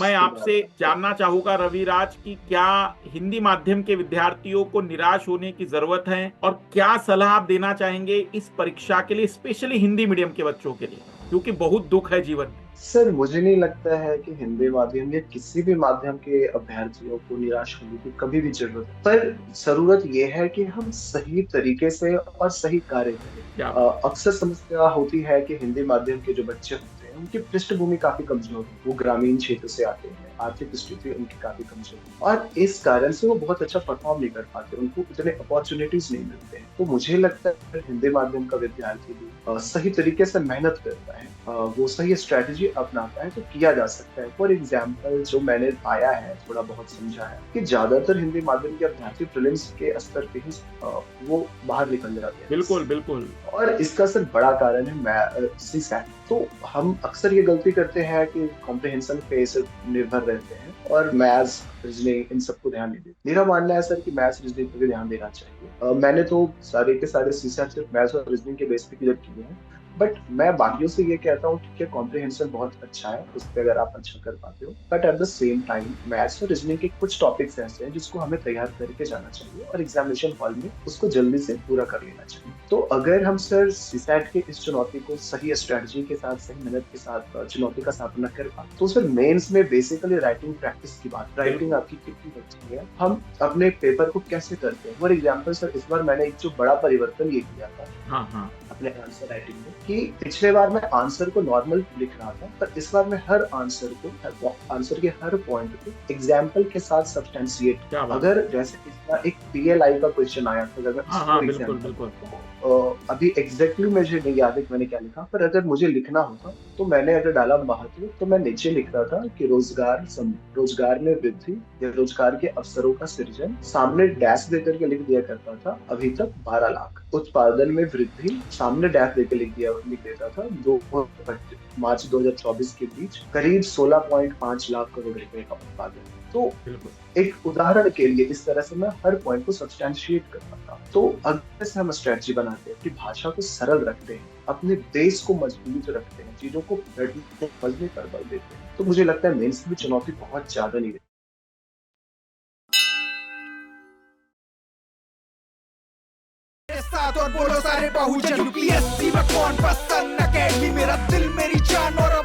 मैं आपसे जानना चाहूंगा रविराज कि क्या हिंदी माध्यम के विद्यार्थियों को निराश होने की जरूरत है और क्या सलाह आप देना चाहेंगे इस परीक्षा के लिए, स्पेशली हिंदी मीडियम के बच्चों के लिए, क्योंकि बहुत दुख है जीवन में। सर, मुझे नहीं लगता है कि हिंदी माध्यम या किसी भी माध्यम के अभ्यर्थियों को निराश होने की कभी भी जरूरत है, पर जरूरत यह है कि हम सही तरीके से और सही कार्य करें। क्या बात। अक्सर समस्या होती है कि हिंदी माध्यम के जो बच्चे होते हैं उनकी पृष्ठभूमि काफी कमजोर है, वो ग्रामीण क्षेत्र से आते हैं, आर्थिक स्थिति उनकी काफी कमजोर है और इस कारण से वो बहुत अच्छा परफॉर्म नहीं कर पाते, उनको उतने अपॉर्चुनिटीज नहीं मिलते हैं। तो मुझे लगता है कि हिंदी माध्यम का विद्यार्थी भी सही तरीके से मेहनत करता है, वो सही स्ट्रेटेजी अपनाता है तो किया जा सकता है। फॉर एग्जाम्पल, जो मैंने पाया है, थोड़ा बहुत समझा है कि ज्यादातर हिंदी माध्यम के अभ्यर्थी प्रीलिम्स के स्तर पे ही वो बाहर निकल जाते हैं, बिल्कुल बिल्कुल। और इसका सर बड़ा कारण है सीसैट। तो हम अक्सर ये गलती करते हैं कि कॉम्प्रिहेंशन पे सिर्फ निर्भर रहते हैं और मैथ्स, रीजनिंग इन सबको ध्यान नहीं देते। मेरा मानना है सर कि मैथ्स रीजनिंग पे भी ध्यान देना चाहिए। मैंने तो सारे के सारे सीसैट सिर्फ मैथ्स और रीजनिंग के बेस पे क्लियर किए हैं, बट मैं बाकियों से ये कहता हूँ कि कॉम्प्रिहेंशन बहुत अच्छा है, उस पर अगर आप अच्छा कर पाते हो, but at the same time maths और रीजनिंग के कुछ टॉपिक्स ऐसे हैं जिसको हमें तैयार करके जाना चाहिए और एग्जामिनेशन हॉल में उसको जल्दी से पूरा कर लेना चाहिए। तो अगर हम सर सीसैट के इस चुनौती को सही स्ट्रेटजी के साथ, सही मेहनत के साथ चुनौती का सामना कर पाते, तो सर मेंस में बेसिकली राइटिंग प्रैक्टिस की बात, राइटिंग आपकी कितनी अच्छी है, हम अपने पेपर को कैसे करते हैं। फॉर एग्जाम्पल सर, इस बार मैंने एक जो बड़ा परिवर्तन ये किया था हाँ हाँ। अपने आंसर राइटिंग में, कि पिछले बार मैं आंसर को नॉर्मल लिख रहा था, पर इस बार मैं हर आंसर को, आंसर के हर पॉइंट को एग्जाम्पल के साथ सब्सटेंशिएट। क्या बात। अगर जैसे इस बार एक पीएलआई का क्वेश्चन आया था, अगर मैं हाँ उसको हाँ बिल्कुल एग्जाम्पल, बिल्कुल। अभी एग्जैक्टली मुझे नहीं याद है कि मैंने क्या लिखा, पर अगर मुझे लिखना होता तो मैंने अगर डाला महत्व, तो मैं नीचे लिख रहा था कि रोजगार में वृद्धि या रोजगार के अवसरों का सृजन, सामने डैश देकर के लिख दिया करता था अभी तक 12 लाख, उत्पादन में वृद्धि, सामने डैश देकर लिख देता था 2 मार्च 2024 के बीच करीब 16.5 लाख करोड़ रुपए का उत्पादन। तो बिल्कुल। एक उदाहरण के लिए इस तरह से मैं हर पॉइंट को सब्सटैंशिएट कर पाता हूँ। तो अगर से हम स्ट्रेटजी बनाते हैं, अपनी भाषा को सरल रखते हैं, अपने बेस को मजबूत रखते हैं, चीजों को समझने पर बल देते हैं, तो मुझे लगता है मेंस में चुनौती बहुत ज्यादा नहीं रहती। साथ और बोलो सारे बहुजन, यूपीएससी में कौन पसंद, अकेडमी मेरा दिल मेरी जान और